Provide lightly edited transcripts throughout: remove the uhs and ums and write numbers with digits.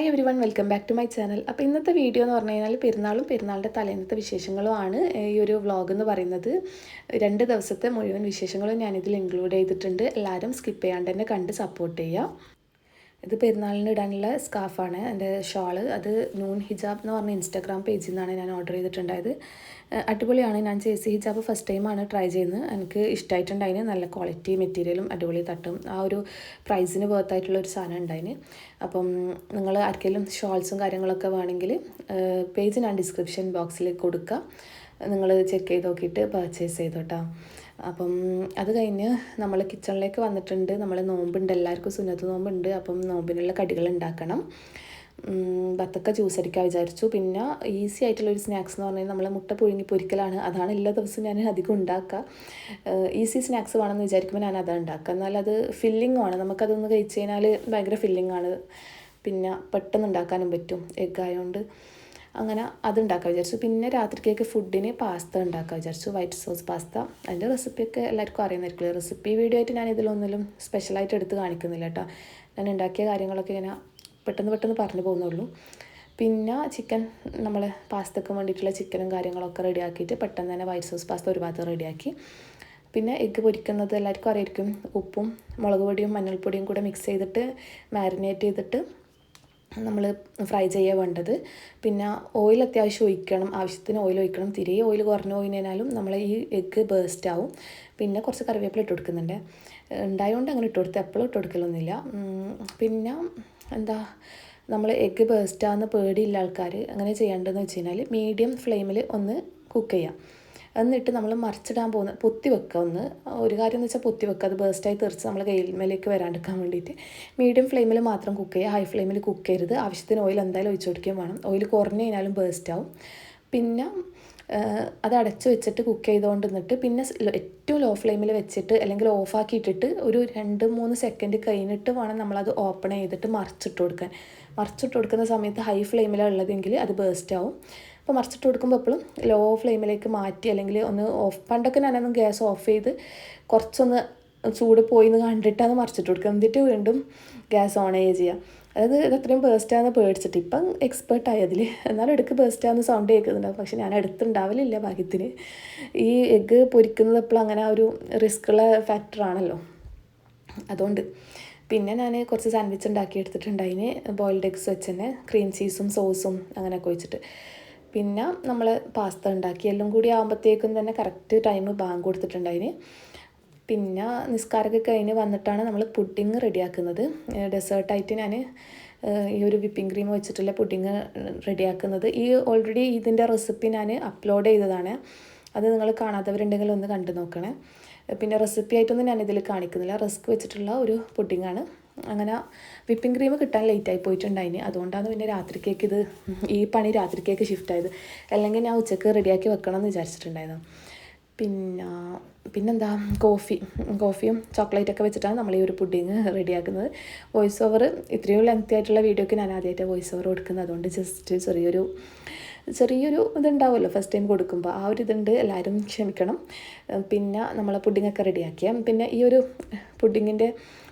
Hi everyone, welcome back to my channel. അപ്പോൾ ഇന്നത്തെ video എന്ന് പറഞ്ഞു കഴിഞ്ഞാൽ പെരുന്നാളിൻ്റെ തലേന്നത്തെ വിശേഷങ്ങളുമാണ് ഈ ഒരു വ്ളോഗ് എന്ന് പറയുന്നത്. 2 ദിവസത്തെ മുഴുവൻ വിശേഷങ്ങളും ഞാനിതിൽ ഇൻക്ലൂഡ് ചെയ്തിട്ടുണ്ട്. എല്ലാവരും സ്കിപ്പ് ചെയ്യാണ്ട് തന്നെ കണ്ട് സപ്പോർട്ട് ചെയ്യുക. ഇത് പെരുന്നാളിന് ഇടാനുള്ള സ്കാർഫാണ്, എൻ്റെ ഷോള്. അത് നൂൺ ഹിജാബ് എന്ന് പറഞ്ഞ ഇൻസ്റ്റാഗ്രാം പേജിൽ നിന്നാണ് ഞാൻ ഓർഡർ ചെയ്തിട്ടുണ്ടായത്. അടിപൊളിയാണ്. ഞാൻ ജേഴ്സി ഹിജാബ് ഫസ്റ്റ് ടൈമാണ് ട്രൈ ചെയ്യുന്നത്. എനിക്ക് ഇഷ്ടമായിട്ടുണ്ടായിന്. നല്ല ക്വാളിറ്റി മെറ്റീരിയലും അടിപൊളി തട്ടും. ആ ഒരു പ്രൈസിന് വേർത്തായിട്ടുള്ള ഒരു സാധനം ഉണ്ടായിന്. അപ്പം നിങ്ങൾ ആർക്കെങ്കിലും ഷോൾസും കാര്യങ്ങളൊക്കെ വേണമെങ്കിൽ പേജ് ഞാൻ ഡിസ്ക്രിപ്ഷൻ ബോക്സിൽ കൊടുക്കാം. നിങ്ങൾ ചെക്ക് ചെയ്ത് നോക്കിയിട്ട് പർച്ചേസ് ചെയ്തോട്ടോ. അപ്പം അത് കഴിഞ്ഞ് നമ്മൾ കിച്ചണിലേക്ക് വന്നിട്ടുണ്ട്. നമ്മൾ നോമ്പുണ്ട്, എല്ലാവർക്കും സുന്നത്ത് നോമ്പുണ്ട്. അപ്പം നോമ്പിനുള്ള കടികൾ ഉണ്ടാക്കണം. ബത്തക്ക ജ്യൂസ് അടിക്കാൻ വിചാരിച്ചു. പിന്നെ ഈസി ആയിട്ടുള്ളൊരു സ്നാക്സ് എന്ന് പറഞ്ഞാൽ നമ്മൾ മുട്ട പുഴുങ്ങി പൊരിക്കലാണ്. അതാണ് എല്ലാ ദിവസവും ഞാൻ അധികം ഉണ്ടാക്കുക. ഈസി സ്നാക്സ് വേണമെന്ന് വിചാരിക്കുമ്പോൾ ഞാൻ അതാണ് ഉണ്ടാക്കുക. എന്നാൽ അത് ഫില്ലിംഗ് ആണ്. നമുക്കതൊന്ന് കഴിച്ച് കഴിഞ്ഞാൽ ഭയങ്കര ഫില്ലിംഗ് ആണ്. പിന്നെ പെട്ടെന്ന് ഉണ്ടാക്കാനും പറ്റും, എഗ് ആയതുകൊണ്ട്. അങ്ങനെ അതുണ്ടാക്കാൻ വിചാരിച്ചു. പിന്നെ രാത്രിക്കേക്ക് ഫുഡിന് പാസ്ത ഉണ്ടാക്കാൻ വിചാരിച്ചു, വൈറ്റ് സോസ് പാസ്ത. അതിൻ്റെ റെസിപ്പിയൊക്കെ എല്ലാവർക്കും അറിയുന്നതായിരിക്കും. റെസിപ്പി വീഡിയോ ആയിട്ട് ഞാൻ ഇതിലൊന്നിലും സ്പെഷ്യലായിട്ട് എടുത്ത് കാണിക്കുന്നില്ല കേട്ടോ. ഞാൻ ഉണ്ടാക്കിയ കാര്യങ്ങളൊക്കെ ഇങ്ങനെ പെട്ടെന്ന് പറഞ്ഞു പോകുന്നുള്ളൂ. പിന്നെ ചിക്കൻ, നമ്മൾ പാസ്തയ്ക്ക് വേണ്ടിയിട്ടുള്ള ചിക്കനും കാര്യങ്ങളൊക്കെ റെഡിയാക്കിയിട്ട് പെട്ടെന്ന് തന്നെ വൈറ്റ് സോസ് പാസ്ത ഒരു ഭാഗത്ത് റെഡിയാക്കി. പിന്നെ എഗ്ഗ് പൊരിക്കുന്നത് എല്ലാവർക്കും അറിയായിരിക്കും. ഉപ്പും മുളക് പൊടിയും മഞ്ഞൾപ്പൊടിയും കൂടെ മിക്സ് ചെയ്തിട്ട് മാരിനേറ്റ് ചെയ്തിട്ട് നമ്മൾ ഫ്രൈ ചെയ്യാൻ വേണ്ടത്. പിന്നെ ഓയിൽ അത്യാവശ്യം ഒഴിക്കണം, ആവശ്യത്തിന് ഓയിൽ ഒഴിക്കണം. തിരെ ഓയിൽ കുറഞ്ഞു പോയിനാലും നമ്മൾ ഈ എഗ്ഗ് ബേസ്റ്റ് ആവും. പിന്നെ കുറച്ച് കറിവേപ്പില ഇട്ട് കൊടുക്കുന്നുണ്ട്. ഉണ്ടായതുകൊണ്ട് അങ്ങനെ ഇട്ട് കൊടുത്ത് എപ്പോഴും ഇട്ട് കൊടുക്കലൊന്നുമില്ല. പിന്നെ എന്താ, നമ്മൾ എഗ്ഗ് ബേസ്റ്റാകുന്ന പേടിയില്ല ആൾക്കാർ അങ്ങനെ ചെയ്യേണ്ടതെന്ന് വെച്ച് കഴിഞ്ഞാൽ മീഡിയം ഫ്ലെയിമിൽ ഒന്ന് കുക്ക് ചെയ്യാം. എന്നിട്ട് നമ്മൾ മറിച്ചിടാൻ പോകുന്ന പൊത്തി വെക്കുക. ഒരു കാര്യം എന്ന് വെച്ചാൽ പൊത്തി വെക്കുക. അത് ബേസ്റ്റായി തെറിച്ച് നമ്മൾ കയ്യിലേക്ക് വരാണ്ടിരിക്കാൻ വേണ്ടിയിട്ട് മീഡിയം ഫ്ലെയിമിൽ മാത്രം കുക്ക് ചെയ്യുക. ഹൈ ഫ്ലെയിമിൽ കുക്ക് ചെയ്യരുത്. ആവശ്യത്തിന് ഓയിൽ എന്തായാലും ഒഴിച്ചു കൊടുക്കുകയും വേണം. ഓയിൽ കുറഞ്ഞു കഴിഞ്ഞാലും ബേസ്റ്റ് ആവും. പിന്നെ അത് അടച്ചു വെച്ചിട്ട് കുക്ക് ചെയ്തുകൊണ്ട് നിന്നിട്ട് പിന്നെ ഏറ്റവും ലോ ഫ്ലെയിമിൽ വെച്ചിട്ട് അല്ലെങ്കിൽ ഓഫാക്കിയിട്ടിട്ട് ഒരു 2-3 സെക്കൻഡ് കഴിഞ്ഞിട്ട് വേണം നമ്മളത് ഓപ്പൺ ചെയ്തിട്ട് മറിച്ചിട്ട് കൊടുക്കാൻ. മറിച്ചിട്ട് കൊടുക്കുന്ന സമയത്ത് ഹൈ ഫ്ലെയിമിലാണ് ഉള്ളതെങ്കിൽ അത് ബേസ്റ്റ് ആവും. അപ്പോൾ മറിച്ചിട്ട് കൊടുക്കുമ്പോൾ എപ്പോഴും ലോ ഫ്ലെയിമിലേക്ക് മാറ്റി അല്ലെങ്കിൽ ഒന്ന് ഓഫ്. പണ്ടൊക്കെ ഞാനൊന്ന് ഗ്യാസ് ഓഫ് ചെയ്ത് കുറച്ചൊന്ന് ചൂട് പോയി എന്ന് കണ്ടിട്ടാണ് മറിച്ചിട്ട് കൊടുക്കുക. എന്നിട്ട് വീണ്ടും ഗ്യാസ് ഓൺ ചെയ്യുക. അതായത് ഇത് അത്രയും ബേസ്റ്റാന്ന് പേടിച്ചിട്ട്. ഇപ്പം എക്സ്പേർട്ടായി അതിൽ. എന്നാലും ഇടയ്ക്ക് ബേസ്റ്റാന്ന് സൗണ്ട് കേൾക്കുന്നുണ്ടാവും. പക്ഷെ ഞാൻ അടുത്തുണ്ടാവലില്ല ഭാഗ്യത്തിന്. ഈ എഗ്ഗ് പൊരിക്കുന്നത് എപ്പോഴും അങ്ങനെ ഒരു റിസ്ക്കുള്ള ഫാക്ടറാണല്ലോ, അതുകൊണ്ട്. പിന്നെ ഞാൻ കുറച്ച് സാൻഡ്വിച്ച് ഉണ്ടാക്കി എടുത്തിട്ടുണ്ടായിന്. ബോയിൽഡ് എഗ്സ് വെച്ച് തന്നെ ക്രീം ചീസും സോസും അങ്ങനെയൊക്കെ വെച്ചിട്ട്. പിന്നെ നമ്മൾ പാസ്ത ഉണ്ടാക്കി. എല്ലാം കൂടി ആകുമ്പോഴത്തേക്കും തന്നെ കറക്റ്റ് ടൈം ബാങ്ക് കൊടുത്തിട്ടുണ്ടായിന്. പിന്നെ നിസ്കാരമൊക്കെ കഴിഞ്ഞ് വന്നിട്ടാണ് നമ്മൾ പുഡിങ് റെഡിയാക്കുന്നത്. ഡെസേർട്ടായിട്ട് ഞാൻ ഈ ഒരു വിപ്പിംഗ് ക്രീം വെച്ചിട്ടുള്ള പുഡിങ് റെഡിയാക്കുന്നത്. ഓൾറെഡി ഇതിൻ്റെ റെസിപ്പി ഞാൻ അപ്ലോഡ് ചെയ്തതാണ്. അത് നിങ്ങൾ കാണാത്തവരുണ്ടെങ്കിൽ ഒന്ന് കണ്ടു നോക്കണേ. പിന്നെ റെസിപ്പി ആയിട്ടൊന്നും ഞാനിതിൽ കാണിക്കുന്നില്ല. റസ്ക് വെച്ചിട്ടുള്ള ഒരു പുഡിങ്ങാണ്. അങ്ങനെ വിപ്പിംഗ് ക്രീം കിട്ടാൻ ലേറ്റായി പോയിട്ടുണ്ടായിന്. അതുകൊണ്ടാണ് പിന്നെ രാത്രിക്കേക്ക് ഈ പണി രാത്രിക്കേക്ക് ഷിഫ്റ്റ് ആയത്. അല്ലെങ്കിൽ ഞാൻ ഉച്ചക്ക് റെഡിയാക്കി വെക്കണം എന്ന് വിചാരിച്ചിട്ടുണ്ടായിരുന്നു. പിന്നെന്താ, കോഫിയും ചോക്ലേറ്റൊക്കെ വെച്ചിട്ടാണ് നമ്മൾ ഈ ഒരു പുഡിങ് റെഡിയാക്കുന്നത്. വോയിസ് ഓവർ ഇത്രയും ലെങ്തി ആയിട്ടുള്ള വീഡിയോക്ക് ഞാൻ ആദ്യമായിട്ട് വോയിസ് ഓവർ കൊടുക്കുന്നത്. അതുകൊണ്ട് ജസ്റ്റ് ചെറിയൊരു ഇതുണ്ടാവുമല്ലോ ഫസ്റ്റ് ടൈം കൊടുക്കുമ്പോൾ. ആ ഒരു ഇതുണ്ട്, എല്ലാവരും ക്ഷമിക്കണം. പിന്നെ നമ്മളെ പുഡിങ്ങൊക്കെ റെഡിയാക്കിയ പിന്നെ ഈ ഒരു പുഡിങ്ങിൻ്റെ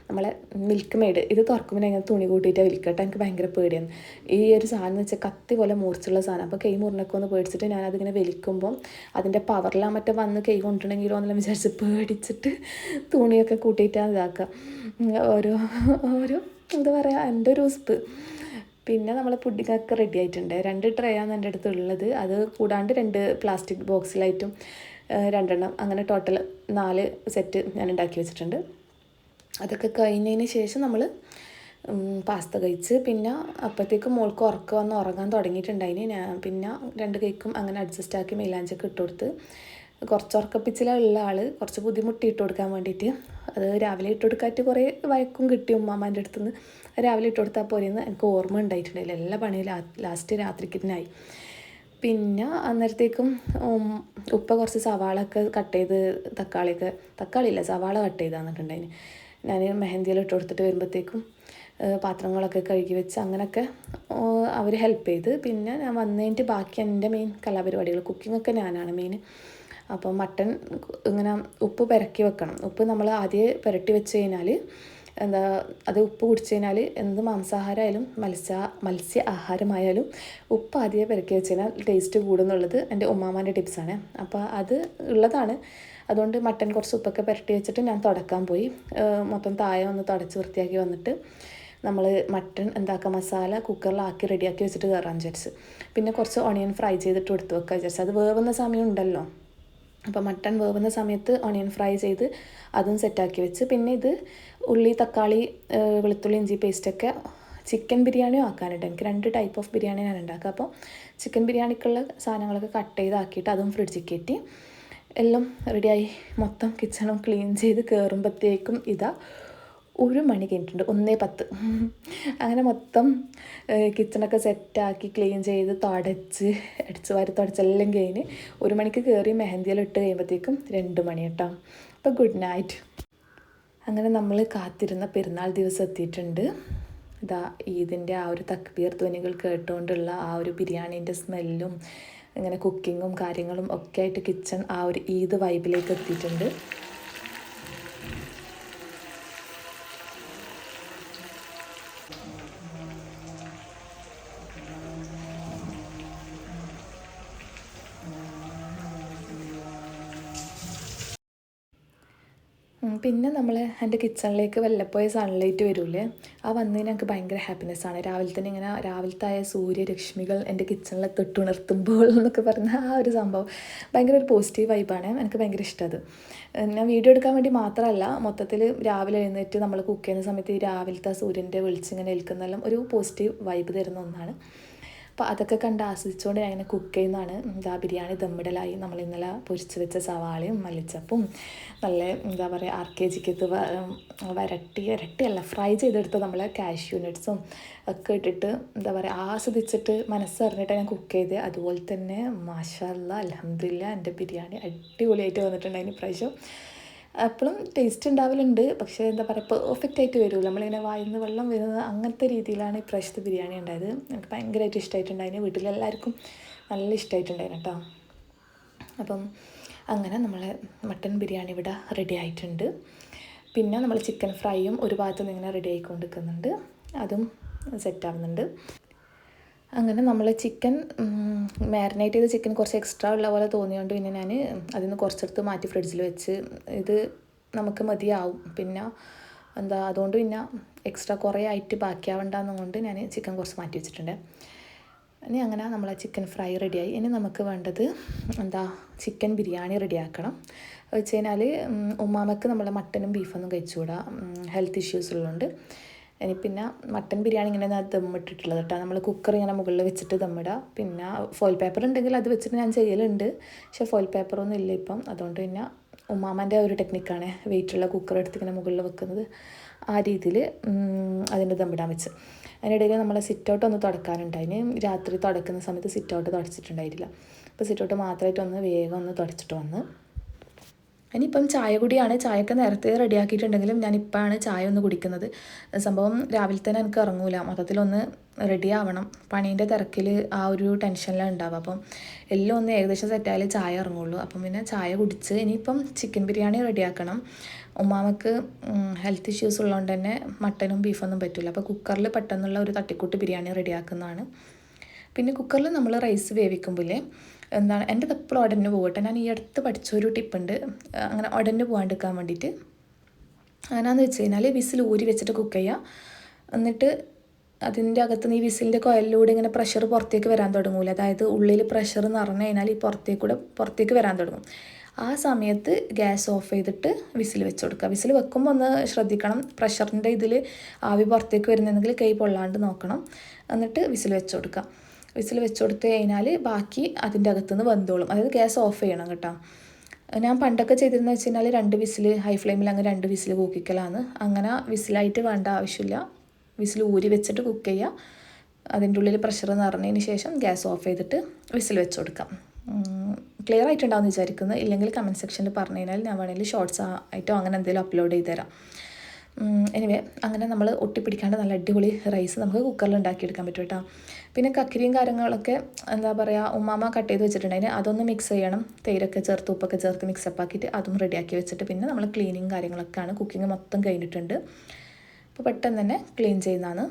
നമ്മളെ മിൽക്ക് മെയ്ഡ് ഇത് തുറക്കുമ്പോൾ ഇങ്ങനെ തുണി കൂട്ടിയിട്ട് വിൽക്കട്ടെ. എനിക്ക് ഭയങ്കര പേടിയാണ് ഈ ഒരു സാധനം എന്ന് വെച്ചാൽ. കത്തി പോലെ മൂർച്ചുള്ള സാധനം. അപ്പോൾ കൈ മുറിനൊക്കെ ഒന്ന് പേടിച്ചിട്ട് ഞാനതിങ്ങനെ വലിക്കുമ്പം അതിൻ്റെ പവറിലാ മറ്റേ വന്ന് കൈ കൊണ്ടിട്ടുണ്ടെങ്കിലോ എന്നെല്ലാം വിചാരിച്ച് പേടിച്ചിട്ട് തുണിയൊക്കെ കൂട്ടിയിട്ടാണ് ഇതാക്കുക. ഓരോ എന്താ പറയുക, എൻ്റെ ഒരു ഉസ്പ്. പിന്നെ നമ്മൾ പുഡിങ്ങൊക്കെ റെഡി ആയിട്ടുണ്ട്. 2 ട്രേ ആണ് എൻ്റെ അടുത്തുള്ളത്. അത് കൂടാണ്ട് 2 പ്ലാസ്റ്റിക് ബോക്സിലായിട്ടും 2 അങ്ങനെ ടോട്ടൽ 4 സെറ്റ് ഞാൻ ഉണ്ടാക്കി വെച്ചിട്ടുണ്ട്. അതൊക്കെ കഴിഞ്ഞതിന് ശേഷം നമ്മൾ പാസ്ത കഴിച്ച് പിന്നെ അപ്പോഴത്തേക്കും മോൾക്ക് ഉറങ്ങാൻ തുടങ്ങിയിട്ടുണ്ടായിന്. പിന്നെ 2 കേക്കും അങ്ങനെ അഡ്ജസ്റ്റ് ആക്കി മൈലാഞ്ചൊക്കെ ഇട്ട് കൊടുത്ത്. കുറച്ച് ഉറക്കപ്പിച്ചിലുള്ള ആൾ കുറച്ച് ബുദ്ധിമുട്ടി ഇട്ട് കൊടുക്കാൻ വേണ്ടിയിട്ട്. അത് രാവിലെ ഇട്ട് കൊടുക്കാറ്റ് കുറേ വഴക്കും കിട്ടി ഉമ്മാമ്മേൻ്റെ അടുത്തുനിന്ന്. രാവിലെ ഇട്ട് കൊടുത്താൽ പോരെയെന്ന് എനിക്ക് ഓർമ്മ ഉണ്ടായിട്ടുണ്ടായില്ല. എല്ലാ പണിയും ലാസ്റ്റ് രാത്രിക്ക് തന്നെയായി. പിന്നെ അന്നേരത്തേക്കും ഉപ്പ കുറച്ച് സവാളൊക്കെ കട്ട് ചെയ്ത് തക്കാളിയില്ല സവാള കട്ട് ചെയ്ത് തന്നിട്ടുണ്ടായിന്. ഞാൻ മെഹന്തിയെല്ലാം ഇട്ട് കൊടുത്തിട്ട് വരുമ്പോഴത്തേക്കും പാത്രങ്ങളൊക്കെ കഴുകി വെച്ച് അങ്ങനെയൊക്കെ അവർ ഹെൽപ്പ് ചെയ്ത്. പിന്നെ ഞാൻ വന്നതിൻ്റെ ബാക്കി എൻ്റെ മെയിൻ കലാപരിപാടികൾ, കുക്കിങ്ങൊക്കെ ഞാനാണ് മെയിൻ. അപ്പോൾ മട്ടൺ ഇങ്ങനെ ഉപ്പ് പുരട്ടി വെക്കണം. ഉപ്പ് നമ്മൾ ആദ്യം പുരട്ടി വെച്ച് കഴിഞ്ഞാൽ എന്താ അത് ഉപ്പ് കുടിച്ചു കഴിഞ്ഞാൽ എന്ത് മാംസാഹാരമായാലും മത്സ്യ ആഹാരമായാലും ഉപ്പ് ആദ്യമേ പെരക്കി വെച്ച് കഴിഞ്ഞാൽ ടേസ്റ്റ് കൂടുന്നുള്ളത് എൻ്റെ ഉമ്മാമാൻ്റെ ടിപ്സാണ്. അപ്പോൾ അത് ഉള്ളതാണ്. അതുകൊണ്ട് മട്ടൻ കുറച്ച് ഉപ്പൊക്കെ പുരട്ടി വെച്ചിട്ട് ഞാൻ തുടക്കാൻ പോയി. മൊത്തം താഴെ ഒന്ന് തുടച്ച് വൃത്തിയാക്കി വന്നിട്ട് നമ്മൾ മട്ടൺ എന്താക്കുക മസാല കുക്കറിലാക്കി റെഡിയാക്കി വെച്ചിട്ട് കയറാൻ വിചാരിച്ച്. പിന്നെ കുറച്ച് ഓണിയൻ ഫ്രൈ ചെയ്തിട്ട് എടുത്ത് വെക്കുക വിചാരിച്ചു. അത് വേവുന്ന സമയം ഉണ്ടല്ലോ. അപ്പോൾ മട്ടൺ വേവുന്ന സമയത്ത് ഓണിയൻ ഫ്രൈ ചെയ്ത് അതും സെറ്റാക്കി വെച്ച് പിന്നെ ഇത് ഉള്ളി തക്കാളി വെളുത്തുള്ളി ഇഞ്ചി പേസ്റ്റൊക്കെ ചിക്കൻ ബിരിയാണിയും ആക്കാനുണ്ട്. എനിക്ക് 2 ടൈപ്പ് ഓഫ് ബിരിയാണി ഞാൻ ഉണ്ടാക്കുക. അപ്പോൾ ചിക്കൻ ബിരിയാണിക്കുള്ള സാധനങ്ങളൊക്കെ കട്ട് ചെയ്താക്കിയിട്ട് അതും ഫ്രിഡ്ജിൽ കയറ്റി എല്ലാം റെഡിയായി മൊത്തം കിച്ചണും ക്ലീൻ ചെയ്ത് കയറുമ്പോഴത്തേക്കും ഇതാ 1 മണി കഴിഞ്ഞിട്ടുണ്ട്. 1:10. അങ്ങനെ മൊത്തം കിച്ചണൊക്കെ സെറ്റാക്കി ക്ലീൻ ചെയ്ത് അടിച്ച് വാരി തുടച്ചെല്ലാം കഴിഞ്ഞ് 1 മണിക്ക് കയറി മെഹന്തിയെല്ലാം ഇട്ട് കഴിയുമ്പോഴത്തേക്കും 2 മണി കേട്ടോ. അപ്പോൾ ഗുഡ് നൈറ്റ്. അങ്ങനെ നമ്മൾ കാത്തിരുന്ന പെരുന്നാൾ ദിവസം എത്തിയിട്ടുണ്ട്. ഇതാ ഈദിൻ്റെ ആ ഒരു തക്ബീർ ധ്വനികൾ കേട്ടുകൊണ്ടുള്ള ആ ഒരു ബിരിയാണീൻ്റെ സ്മെല്ലും ഇങ്ങനെ കുക്കിങ്ങും കാര്യങ്ങളും ഒക്കെ ആയിട്ട് കിച്ചൺ ആ ഒരു ഈദ് വൈബിലേക്ക് എത്തിയിട്ടുണ്ട്. പിന്നെ നമ്മൾ എൻ്റെ കിച്ചണിലേക്ക് വല്ലപ്പോയ സൺലൈറ്റ് വരില്ലേ, ആ വന്നതിന് എനിക്ക് ഭയങ്കര ഹാപ്പിനെസ്സാണ്. രാവിലെ തന്നെ ഇങ്ങനെ രാവിലത്തെ സൂര്യരശ്മികൾ എൻ്റെ കിച്ചണിലെ തൊട്ടുണർത്തുമ്പോൾ എന്നൊക്കെ പറഞ്ഞ ആ ഒരു സംഭവം ഭയങ്കര ഒരു പോസിറ്റീവ് വൈബാണ്. എനിക്ക് ഭയങ്കര ഇഷ്ടം. ഞാൻ വീഡിയോ എടുക്കാൻ വേണ്ടി മാത്രമല്ല, മൊത്തത്തിൽ രാവിലെ എഴുന്നേറ്റ് നമ്മൾ കുക്ക് ചെയ്യുന്ന സമയത്ത് ഈ രാവിലത്തെ സൂര്യൻ്റെ വെളിച്ചിങ്ങനെ ഏൽക്കുന്നതെല്ലാം ഒരു പോസിറ്റീവ് വൈബ് തരുന്ന ഒന്നാണ്. അപ്പോൾ അതൊക്കെ കണ്ട് ആസ്വദിച്ചുകൊണ്ട് ഞാൻ ഇങ്ങനെ കുക്ക് ചെയ്യുന്നതാണ്. എന്താ ബിരിയാണി ദമ്മിടലായി. നമ്മൾ ഇന്നലെ പൊരിച്ച് വെച്ച സവാളയും മല്ലിച്ചപ്പും നല്ല എന്താ പറയുക RKGക്കകത്ത് വരട്ടിയല്ല ഫ്രൈ ചെയ്തെടുത്ത് നമ്മൾ കാഷ്യൂ നട്ട്സും ഒക്കെ ഇട്ടിട്ട് എന്താ പറയുക ആസ്വദിച്ചിട്ട് മനസ്സറിഞ്ഞിട്ട് ഞാൻ കുക്ക് ചെയ്ത്. അതുപോലെ തന്നെ മാഷാ അല്ലാഹ് അൽഹംദുലില്ലാഹ് എൻ്റെ ബിരിയാണി അടിപൊളിയായിട്ട് വന്നിട്ടുണ്ടായിരുന്നു. ഇപ്രാവശ്യം എപ്പോഴും ടേസ്റ്റ് ഉണ്ടാവലുണ്ട്, പക്ഷേ എന്താ പറയുക പെർഫെക്റ്റ് ആയിട്ട് വരുമല്ലോ. നമ്മളിങ്ങനെ വായിന്ന് വെള്ളം വരുന്നത് അങ്ങനത്തെ രീതിയിലാണ് ഇപ്രാവശ്യത്തെ ബിരിയാണി ഉണ്ടായത്. എനിക്ക് ഭയങ്കരമായിട്ട് ഇഷ്ടമായിട്ടുണ്ടായിരുന്നു. വീട്ടിലെല്ലാവർക്കും നല്ല ഇഷ്ടമായിട്ടുണ്ടായിരുന്നു കേട്ടോ. അപ്പം അങ്ങനെ നമ്മളെ മട്ടൻ ബിരിയാണി ഇവിടെ റെഡി ആയിട്ടുണ്ട്. പിന്നെ നമ്മൾ ചിക്കൻ ഫ്രൈയും ഒരു ഭാഗത്ത് നിന്ന് ഇങ്ങനെ റെഡി ആയിക്കൊണ്ട് നിൽക്കുന്നുണ്ട്, അതും സെറ്റാവുന്നുണ്ട്. അങ്ങനെ നമ്മൾ ചിക്കൻ മാരിനേറ്റ് ചെയ്ത ചിക്കൻ കുറച്ച് എക്സ്ട്രാ ഉള്ള പോലെ തോന്നിയോണ്ട് പിന്നെ ഞാൻ അതിൽ നിന്ന് കുറച്ചെടുത്ത് മാറ്റി ഫ്രിഡ്ജിൽ വെച്ച്. ഇത് നമുക്ക് മതിയാവും. പിന്നെ എന്താ അതുകൊണ്ട് പിന്നെ എക്സ്ട്രാ കുറേ ആയിട്ട് ബാക്കിയാവണ്ടെന്നുകൊണ്ട് ഞാൻ ചിക്കൻ കുറച്ച് മാറ്റി വെച്ചിട്ടുണ്ട്. ഇനി അങ്ങനെ നമ്മളെ ചിക്കൻ ഫ്രൈ റെഡിയായി. ഇനി നമുക്ക് വേണ്ടത് എന്താ ചിക്കൻ ബിരിയാണി റെഡിയാക്കണം. വെച്ച് കഴിഞ്ഞാൽ ഉമ്മാമക്ക് നമ്മളെ മട്ടനും ബീഫൊന്നും കഴിച്ചുകൂടാ, ഹെൽത്ത് ഇഷ്യൂസ് ഉള്ളതുകൊണ്ട്. ഇനി പിന്നെ മട്ടൻ ബിരിയാണി ഇങ്ങനെ ദമ്മിട്ടിട്ടുള്ളത് കേട്ടോ. നമ്മൾ കുക്കർ ഇങ്ങനെ മുകളിൽ വെച്ചിട്ട് ദമ്മിടുക. പിന്നെ ഫോയിൽ പേപ്പർ ഉണ്ടെങ്കിൽ അത് വെച്ചിട്ട് ഞാൻ ചെയ്യലുണ്ട്, പക്ഷേ ഫോയിൽ പേപ്പറൊന്നും ഇല്ല ഇപ്പം. അതുകൊണ്ട് പിന്നെ ഉമ്മാമൻ്റെ ഒരു ടെക്നിക്കാണ് വെയിറ്റുള്ള കുക്കർ എടുത്ത് ഇങ്ങനെ മുകളിൽ വെക്കുന്നത്. ആ രീതിയിൽ അതിൻ്റെ ദമ്മിടാൻ വെച്ച്. അതിനിടയിൽ നമ്മളെ സിറ്റ് ഔട്ട് ഒന്ന് തുടക്കാനുണ്ടായിന്. രാത്രി തുടക്കുന്ന സമയത്ത് സിറ്റ് ഔട്ട് തുടച്ചിട്ടുണ്ടായിട്ടില്ല. അപ്പോൾ സിറ്റ് ഔട്ട് മാത്രമായിട്ട് വേഗം ഒന്ന് തുടച്ചിട്ട് വന്ന്. ഇനിയിപ്പം ചായ കുടിയാണ്. ചായയൊക്കെ നേരത്തെ റെഡിയാക്കിയിട്ടുണ്ടെങ്കിലും ഞാനിപ്പോഴാണ് ചായ ഒന്ന് കുടിക്കുന്നത്. സംഭവം രാവിലെ തന്നെ എനിക്ക് ഇറങ്ങൂല, മൊത്തത്തിലൊന്ന് റെഡി ആവണം. പണീൻ്റെ തിരക്കിൽ ആ ഒരു ടെൻഷനിലാണ് ഉണ്ടാവുക. അപ്പം എല്ലാം ഒന്ന് ഏകദേശം സെറ്റായാലേ ചായ ഇറങ്ങുള്ളൂ. അപ്പം പിന്നെ ചായ കുടിച്ച് ഇനിയിപ്പം ചിക്കൻ ബിരിയാണി റെഡിയാക്കണം. ഉമ്മാമക്ക് ഹെൽത്ത് ഇഷ്യൂസ് ഉള്ളതുകൊണ്ട് തന്നെ മട്ടനും ബീഫൊന്നും പറ്റില്ല. അപ്പോൾ കുക്കറിൽ പെട്ടെന്നുള്ള ഒരു തട്ടിക്കൂട്ട് ബിരിയാണി റെഡിയാക്കുന്നതാണ്. പിന്നെ കുക്കറിൽ നമ്മൾ റൈസ് വേവിക്കുമ്പോൾ എന്താണ് എൻ്റെ എപ്പോഴും ഉടനെ പോകട്ടെ. ഞാൻ ഈ അടുത്ത് പഠിച്ചൊരു ടിപ്പുണ്ട് അങ്ങനെ ഉടനെ പോകാണ്ടിരിക്കാൻ വേണ്ടിയിട്ട്. അങ്ങനെയാണെന്ന് വെച്ച് കഴിഞ്ഞാൽ വിസിൽ ഊരി വെച്ചിട്ട് കുക്ക് ചെയ്യുക. എന്നിട്ട് അതിൻ്റെ അകത്ത് ഈ വിസിലിൻ്റെ കോയിലിലൂടെ ഇങ്ങനെ പ്രഷർ പുറത്തേക്ക് വരാൻ തുടങ്ങൂല. അതായത് ഉള്ളിൽ പ്രഷർ നിറഞ്ഞു കഴിഞ്ഞാൽ ഈ പുറത്തേക്ക് വരാൻ തുടങ്ങും. ആ സമയത്ത് ഗ്യാസ് ഓഫ് ചെയ്തിട്ട് വിസിൽ വെച്ച് കൊടുക്കുക. വിസിൽ വെക്കുമ്പോൾ ഒന്ന് ശ്രദ്ധിക്കണം, പ്രഷറിൻ്റെ ഇതിൽ ആവി പുറത്തേക്ക് വരുന്നെങ്കിൽ കൈ പൊള്ളാണ്ട് നോക്കണം. എന്നിട്ട് വിസിൽ വെച്ച് കൊടുക്കുക. വിസിൽ വെച്ച് കൊടുത്ത് കഴിഞ്ഞാൽ ബാക്കി അതിൻ്റെ അകത്തുനിന്ന് വെന്തോളും. അതായത് ഗ്യാസ് ഓഫ് ചെയ്യണം കേട്ടോ. ഞാൻ പണ്ടൊക്കെ ചെയ്തിരുന്നത് വെച്ച് കഴിഞ്ഞാൽ 2 വിസിൽ ഹൈ ഫ്ലെയിമിൽ അങ്ങ് 2 വിസിൽ കൂക്കിക്കലാണ്. അങ്ങനെ വിസിലായിട്ട് വേണ്ട ആവശ്യമില്ല. വിസിൽ ഊരി വെച്ചിട്ട് കുക്ക് ചെയ്യുക. അതിൻ്റെ ഉള്ളിൽ പ്രഷർ നിറഞ്ഞതിന് ശേഷം ഗ്യാസ് ഓഫ് ചെയ്തിട്ട് വിസിൽ വെച്ച് കൊടുക്കാം. ക്ലിയർ ആയിട്ടുണ്ടാവുമെന്ന് വിചാരിക്കുന്നു. ഇല്ലെങ്കിൽ കമൻറ്റ് സെക്ഷനിൽ പറഞ്ഞു കഴിഞ്ഞാൽ ഞാൻ വേണമെങ്കിൽ ഷോർട്സ് ആയിട്ടോ അങ്ങനെ എന്തെങ്കിലും അപ്ലോഡ് ചെയ്ത് തരാം. എനിവേ അങ്ങനെ നമ്മൾ ഒട്ടിപ്പിടിക്കാണ്ട് നല്ല അടിപൊളി റൈസ് നമുക്ക് കുക്കറിൽ ഉണ്ടാക്കിയെടുക്കാൻ പറ്റും കേട്ടോ. പിന്നെ കക്കിരിയും കാര്യങ്ങളൊക്കെ എന്താ പറയുക ഉമ്മാമ കട്ട് ചെയ്ത് വെച്ചിട്ടുണ്ടായിരുന്നു. അതൊന്ന് മിക്സ് ചെയ്യണം. തൈരൊക്കെ ചേർത്ത് ഉപ്പൊക്കെ ചേർത്ത് മിക്സപ്പ് ആക്കിയിട്ട് അതും റെഡിയാക്കി വെച്ചിട്ട് പിന്നെ നമ്മൾ ക്ലീനിങ് കാര്യങ്ങളൊക്കെയാണ്. കുക്കിംഗ് മൊത്തം കഴിഞ്ഞിട്ടുണ്ട്. അപ്പോൾ പെട്ടെന്ന് തന്നെ ക്ലീൻ ചെയ്യുന്നതാണ്.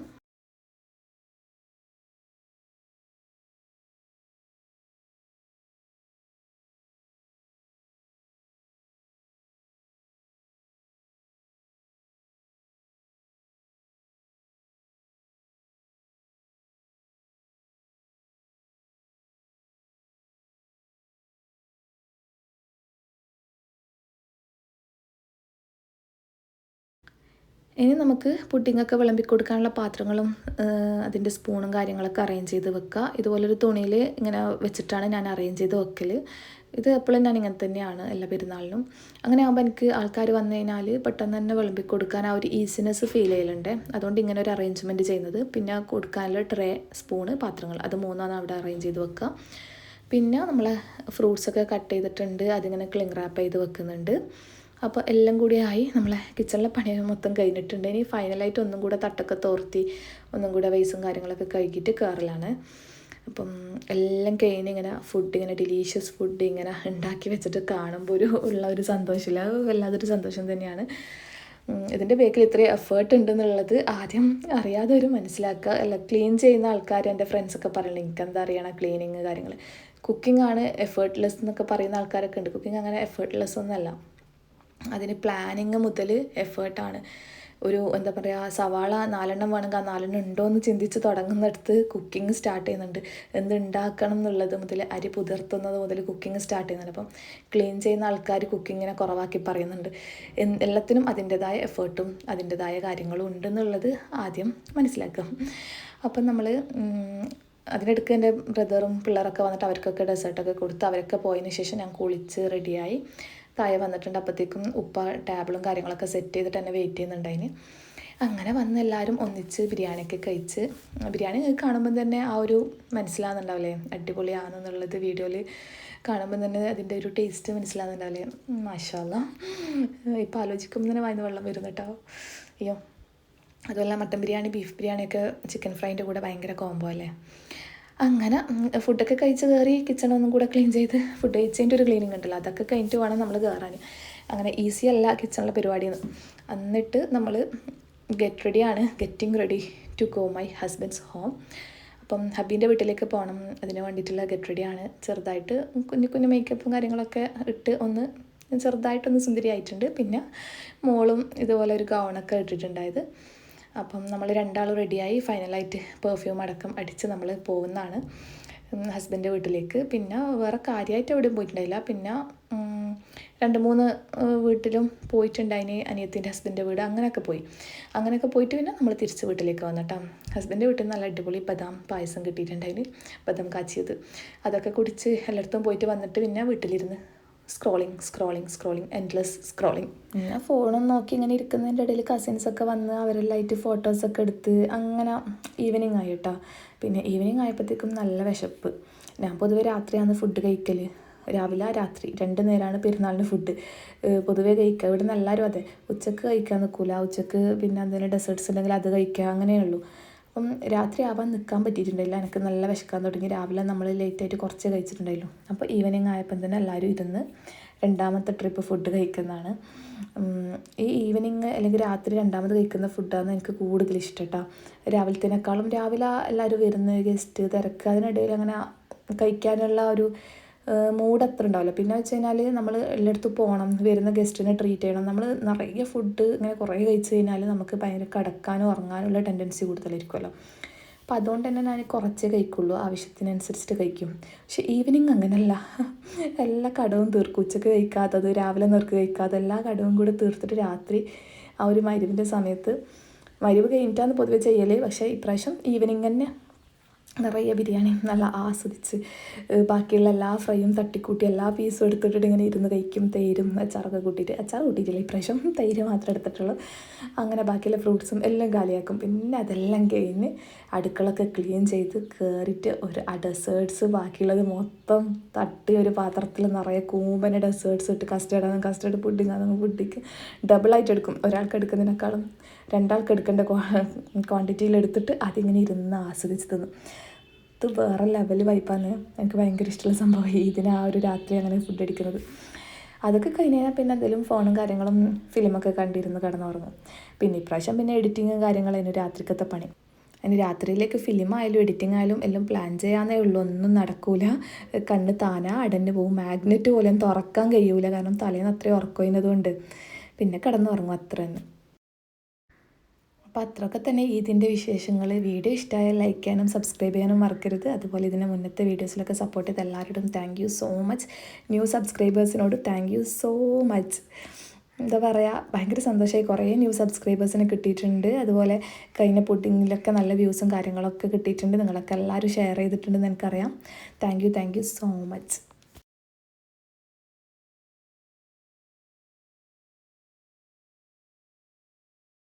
ഇനി നമുക്ക് പുഡിങ്ങൊക്കെ വിളമ്പി കൊടുക്കാനുള്ള പാത്രങ്ങളും അതിൻ്റെ സ്പൂണും കാര്യങ്ങളൊക്കെ അറേഞ്ച് ചെയ്ത് വെക്കുക. ഇതുപോലൊരു തുണിയിൽ ഇങ്ങനെ വെച്ചിട്ടാണ് ഞാൻ അറേഞ്ച് ചെയ്ത് വെക്കൽ. ഇത് എപ്പോഴും ഞാൻ ഇങ്ങനെ തന്നെയാണ് എല്ലാ പെരുന്നാളിനും. അങ്ങനെ ആകുമ്പോൾ എനിക്ക് ആൾക്കാർ വന്നു കഴിഞ്ഞാൽ പെട്ടെന്ന് തന്നെ വിളമ്പി കൊടുക്കാൻ ആ ഒരു ഈസിനെസ് ഫീൽ ചെയ്യലുണ്ട്. അതുകൊണ്ട് ഇങ്ങനെ ഒരു അറേഞ്ച്മെൻറ്റ് ചെയ്യുന്നത്. പിന്നെ കൊടുക്കാനുള്ള ട്രേ, സ്പൂണ്, പാത്രങ്ങൾ അത് മൂന്നാണ് അവിടെ അറേഞ്ച് ചെയ്ത് വെക്കുക. പിന്നെ നമ്മൾ ഫ്രൂട്ട്സൊക്കെ കട്ട് ചെയ്തിട്ടുണ്ട്, അതിങ്ങനെ ക്ലിങ് റാപ്പ് ചെയ്ത് വെക്കുന്നുണ്ട്. അപ്പോൾ എല്ലാം കൂടിയായി നമ്മളെ കിച്ചണിലെ പണി മൊത്തം കഴിഞ്ഞിട്ടുണ്ട്. ഇനി ഫൈനലായിട്ട് ഒന്നും കൂടെ തട്ടൊക്കെ തോർത്തി ഒന്നും കൂടെ വേസും കാര്യങ്ങളൊക്കെ കഴുകിയിട്ട് കയറലാണ്. അപ്പം എല്ലാം കഴിഞ്ഞ് ഇങ്ങനെ ഫുഡ്, ഇങ്ങനെ ഡിലീഷ്യസ് ഫുഡ് ഇങ്ങനെ ഉണ്ടാക്കി വെച്ചിട്ട് കാണുമ്പോൾ ഉള്ള ഒരു സന്തോഷമില്ല, വല്ലാതൊരു സന്തോഷം തന്നെയാണ്. ഇതിൻ്റെ ബേക്കിൽ ഇത്രയും എഫേർട്ട് ഉണ്ടെന്നുള്ളത് ആദ്യം അറിയാതെ ഒരു മനസ്സിലാക്കുക. അല്ല, ക്ലീൻ ചെയ്യുന്ന ആൾക്കാർ, എൻ്റെ ഫ്രണ്ട്സൊക്കെ പറയുന്നത് എനിക്കെന്താ അറിയണം ക്ലീനിങ് കാര്യങ്ങൾ. കുക്കിംഗ് ആണ് എഫേർട്ട്ലെസ് എന്നൊക്കെ പറയുന്ന ആൾക്കാരൊക്കെ ഉണ്ട്. കുക്കിംഗ് അങ്ങനെ എഫേർട്ട്ലെസ് ഒന്നുമല്ല. അതിന് പ്ലാനിങ് മുതൽ എഫേർട്ടാണ്. ഒരു എന്താ പറയുക, സവാള 4 വേണമെങ്കിൽ ആ 4 ഉണ്ടോ എന്ന് ചിന്തിച്ച് തുടങ്ങുന്നിടത്ത് കുക്കിംഗ് സ്റ്റാർട്ട് ചെയ്യുന്നുണ്ട്. എന്തുണ്ടാക്കണം എന്നുള്ളത് മുതൽ, അരി പുതിർത്തുന്നത് മുതൽ കുക്കിംഗ് സ്റ്റാർട്ട് ചെയ്യുന്നുണ്ട്. അപ്പം ക്ലീൻ ചെയ്യുന്ന ആൾക്കാർ കുക്കിങ്ങിനെ കുറവാക്കി പറയുന്നുണ്ട്. എല്ലാത്തിനും അതിൻ്റെതായ എഫേർട്ടും അതിൻ്റെതായ കാര്യങ്ങളും ഉണ്ടെന്നുള്ളത് ആദ്യം മനസ്സിലാക്കുക. അപ്പം നമ്മൾ അതിനിടയ്ക്ക് എൻ്റെ ബ്രദറും പിള്ളേരൊക്കെ വന്നിട്ട് അവർക്കൊക്കെ ഡെസേർട്ടൊക്കെ കൊടുത്ത് അവരൊക്കെ പോയതിന് ശേഷം ഞാൻ കുളിച്ച് റെഡിയായി താഴെ വന്നിട്ടുണ്ട്. അപ്പോഴത്തേക്കും ഉപ്പ ടേബിളും കാര്യങ്ങളൊക്കെ സെറ്റ് ചെയ്തിട്ട് എന്നെ വെയിറ്റ് ചെയ്യുന്നുണ്ടായിന്. അങ്ങനെ വന്ന് എല്ലാവരും ഒന്നിച്ച് ബിരിയാണിയൊക്കെ കഴിച്ച്, ബിരിയാണി കാണുമ്പം തന്നെ ആ ഒരു മനസ്സിലാകുന്നുണ്ടാവില്ലേ അടിപൊളിയാണെന്നുള്ളത്. വീഡിയോയിൽ കാണുമ്പം തന്നെ അതിൻ്റെ ഒരു ടേസ്റ്റ് മനസ്സിലാകുന്നുണ്ടാവില്ലേ. മാഷാ അല്ലാ, ഇപ്പോൾ ആലോചിക്കുമ്പോൾ തന്നെ വായിന്ന് വെള്ളം വരുന്നു കേട്ടോ. അയ്യോ, അതുപോലെ മട്ടൻ ബിരിയാണി, ബീഫ് ബിരിയാണിയൊക്കെ ചിക്കൻ ഫ്രൈൻ്റെ കൂടെ ഭയങ്കര കോംബോ അല്ലേ. അങ്ങനെ ഫുഡൊക്കെ കഴിച്ച് കയറി കിച്ചണൊന്നും കൂടെ ക്ലീൻ ചെയ്ത്, ഫുഡ് കഴിച്ചതിൻ്റെ ഒരു ക്ലീനിങ് ഉണ്ടല്ലോ, അതൊക്കെ കഴിഞ്ഞിട്ട് വേണം നമ്മൾ കയറാൻ. അങ്ങനെ ഈസി അല്ല കിച്ചണിലെ പരിപാടി. എന്നിട്ട് നമ്മൾ getting ready to go my husband's home. അപ്പം ഹബീൻ്റെ വീട്ടിലേക്ക് പോകണം, അതിന് വേണ്ടിയിട്ടുള്ള ഗെറ്റ് റെഡിയാണ്. ചെറുതായിട്ട് കുഞ്ഞു മേക്കപ്പും കാര്യങ്ങളൊക്കെ ഇട്ട് ഒന്ന് ചെറുതായിട്ടൊന്ന് സുന്ദരി ആയിട്ടുണ്ട്. പിന്നെ മോളും ഇതുപോലെ ഒരു ഗൗണൊക്കെ ഇട്ടിട്ടുണ്ടായത്. അപ്പം നമ്മൾ രണ്ടാളും റെഡിയായി ഫൈനലായിട്ട് പെർഫ്യൂം അടക്കം അടിച്ച് നമ്മൾ പോകുന്നതാണ് ഹസ്ബൻഡ് വീട്ടിലേക്ക്. പിന്നെ വേറെ കാര്യമായിട്ട് എവിടെയും പോയിട്ടുണ്ടായില്ല. പിന്നെ 2-3 വീട്ടിലും പോയിട്ടുണ്ടായിന്, അനിയത്തിൻ്റെ ഹസ്ബൻഡിൻ്റെ വീട്, അങ്ങനെയൊക്കെ പോയിട്ട് പിന്നെ നമ്മൾ തിരിച്ച് വീട്ടിലേക്ക് വന്നിട്ടാ. ഹസ്ബൻഡ് വീട്ടിൽ നിന്ന് നല്ല അടിപൊളി ബദാം പായസം കിട്ടിയിട്ടുണ്ടായിന്, ബദാം കാച്ചിയത്. അതൊക്കെ കുടിച്ച് എല്ലായിടത്തും പോയിട്ട് വന്നിട്ട് പിന്നെ വീട്ടിലിരുന്ന് സ്ക്രോളിങ് എൻഡ്ലെസ് സ്ക്രോളിങ്. പിന്നെ ഫോണും നോക്കി ഇങ്ങനെ ഇരിക്കുന്നതിൻ്റെ ഇടയിൽ കസിൻസൊക്കെ വന്ന് അവരെല്ലാമായിട്ട് ഫോട്ടോസൊക്കെ എടുത്ത് അങ്ങനെ ഈവനിങ് ആയി കേട്ടോ. പിന്നെ ഈവനിങ് ആയപ്പോഴത്തേക്കും നല്ല വിശപ്പ്. ഞാൻ പൊതുവേ രാത്രിയാണ് ഫുഡ് കഴിക്കൽ, രാവിലെ രാത്രി 2 നേരമാണ് പെരുന്നാളിന് ഫുഡ് പൊതുവേ കഴിക്കുക. ഇവിടെ നിന്ന് എല്ലാവരും അതെ, ഉച്ചക്ക് കഴിക്കാൻ നിൽക്കില്ല. ഉച്ചക്ക് പിന്നെ എന്തെങ്കിലും ഡെസേർട്ട്സ് ഉണ്ടെങ്കിൽ അത് കഴിക്കുക, അങ്ങനെയുള്ളൂ. അപ്പം രാത്രി ആവാൻ നിൽക്കാൻ പറ്റിയിട്ടുണ്ടായില്ല, എനിക്ക് നല്ല വിശക്കാൻ തുടങ്ങി. രാവിലെ നമ്മൾ ലേറ്റായിട്ട് കുറച്ച് കഴിച്ചിട്ടുണ്ടായിരുന്നു. അപ്പോൾ ഈവനിങ് ആയപ്പം തന്നെ എല്ലാവരും ഇരുന്ന് 2ാമത്തെ ട്രിപ്പ് ഫുഡ് കഴിക്കുന്നതാണ്. ഈ ഈവനിങ് അല്ലെങ്കിൽ രാത്രി 2ാമത് കഴിക്കുന്ന ഫുഡാണ് എനിക്ക് കൂടുതൽ ഇഷ്ടം കേട്ടോ. രാവിലത്തേനേക്കാളും രാവിലെ എല്ലാവരും വരുന്ന ഗസ്റ്റ് തിരക്ക്, അതിനിടയിൽ അങ്ങനെ കഴിക്കാനുള്ള ഒരു മൂഡ് അത്ര ഉണ്ടാവില്ല. പിന്നെ വെച്ച് കഴിഞ്ഞാൽ നമ്മൾ എല്ലായിടത്തും പോകണം, വരുന്ന ഗസ്റ്റിനെ ട്രീറ്റ് ചെയ്യണം. നമ്മൾ നിറയെ ഫുഡ് ഇങ്ങനെ കുറേ കഴിച്ച് കഴിഞ്ഞാൽ നമുക്ക് ഭയങ്കര കിടക്കാനും ഉറങ്ങാനുള്ള ടെൻഡൻസി കൂടുതലായിരിക്കുമല്ലോ. അപ്പം അതുകൊണ്ട് തന്നെ ഞാൻ കുറച്ചേ കഴിക്കുള്ളൂ, ആവശ്യത്തിനനുസരിച്ചിട്ട് കഴിക്കും. പക്ഷേ ഈവനിങ് അങ്ങനെയല്ല, എല്ലാ കടവും തീർക്കും. ഉച്ചക്ക് കഴിക്കാത്തത്, രാവിലെ നേർക്ക് കഴിക്കാതെ എല്ലാ കടവും കൂടെ തീർത്തിട്ട് രാത്രി ആ ഒരു മഗ്‌രിബിൻ്റെ സമയത്ത്, മഗ്‌രിബ് കഴിഞ്ഞിട്ടാണ് പൊതുവെ ചെയ്യൽ, പക്ഷേ ഇപ്രാവശ്യം ഈവനിങ് തന്നെ നിറയെ ബിരിയാണി നല്ല ആസ്വദിച്ച് ബാക്കിയുള്ള എല്ലാ ഫ്രൈയും തട്ടിക്കൂട്ടി എല്ലാ പീസും എടുത്തിട്ടിട്ട് ഇങ്ങനെ ഇരുന്ന് കഴിക്കും. തൈരും അച്ചാറൊക്കെ കൂട്ടിയിട്ട്, അച്ചാർ കൂട്ടിയിട്ടില്ല ഇപ്രാവശ്യം, തൈര് മാത്രമേ എടുത്തിട്ടുള്ളൂ. അങ്ങനെ ബാക്കിയുള്ള ഫ്രൂട്ട്സും എല്ലാം കാലിയാക്കും. പിന്നെ അതെല്ലാം കഴിഞ്ഞ് അടുക്കളൊക്കെ ക്ലീൻ ചെയ്ത് കയറിയിട്ട് ഒരു ഡെസേർട്ട്സ് ബാക്കിയുള്ളത് മൊത്തം തട്ടി ഒരു പാത്രത്തിൽ നിറയെ കൂമ്പനെ ഡെസേർട്ട്സ് ഇട്ട്, കസ്റ്റേർഡ് പുഡിങ് ഡബിളായിട്ട് എടുക്കും. ഒരാൾക്ക് എടുക്കുന്നതിനേക്കാളും 2 ആൾക്ക് എടുക്കേണ്ട ക്വാണ്ടിറ്റിയിൽ എടുത്തിട്ട് അതിങ്ങനെ ഇരുന്ന് ആസ്വദിച്ച് തിന്നും. ഇത് വേറെ ലെവൽ വൈബാണ്. എനിക്ക് ഭയങ്കര ഇഷ്ടമുള്ള സംഭവം ഇതിന് ആ ഒരു രാത്രി അങ്ങനെ ഫുഡ് അടിക്കുന്നത്. അതൊക്കെ കഴിഞ്ഞ് കഴിഞ്ഞാൽ പിന്നെ എന്തെങ്കിലും ഫോണും കാര്യങ്ങളും ഫിലിമൊക്കെ കണ്ടിരുന്ന് കിടന്നുറങ്ങും. പിന്നെ ഇപ്രാവശ്യം പിന്നെ എഡിറ്റിങ്ങും കാര്യങ്ങളായിരുന്നു രാത്രിക്കത്തെ പണി. അതിന് രാത്രിയിലേക്ക് ഫിലിം ആയാലും എഡിറ്റിംഗ് ആയാലും എല്ലാം പ്ലാൻ ചെയ്യാന്നേ ഉള്ളൂ. ഒന്നും നടക്കൂല. കണ്ണ് താനാ അടഞ്ഞു പോകും. മാഗ്നറ്റ് പോലും തുറക്കാൻ കഴിയൂല, കാരണം തലേന്ന് അത്രയും ഉറക്കമായിരുന്നതുകൊണ്ട്. പിന്നെ കിടന്നുറങ്ങും, അത്ര തന്നെ. അപ്പോൾ അത്രയൊക്കെ തന്നെ ഇതിൻ്റെ വിശേഷങ്ങൾ. വീഡിയോ ഇഷ്ടമായാൽ ലൈക്ക് ചെയ്യാനും സബ്സ്ക്രൈബ് ചെയ്യാനും മറക്കരുത്. അതുപോലെ ഇതിന് മുന്നത്തെ വീഡിയോസിലൊക്കെ സപ്പോർട്ട് ചെയ്ത് എല്ലാവരോടും thank you so much. New സബ്സ്ക്രൈബേഴ്സിനോട് താങ്ക് യു സോ മച്ച്. എന്താ പറയുക, ഭയങ്കര സന്തോഷമായി. കുറേ ന്യൂ സബ്സ്ക്രൈബേഴ്സിനെ കിട്ടിയിട്ടുണ്ട്. അതുപോലെ കഴിഞ്ഞ പുഡിങ്ങിലൊക്കെ നല്ല വ്യൂസും കാര്യങ്ങളൊക്കെ കിട്ടിയിട്ടുണ്ട്. നിങ്ങളൊക്കെ എല്ലാവരും ഷെയർ ചെയ്തിട്ടുണ്ടെന്ന് എനിക്കറിയാം. Thank you so much.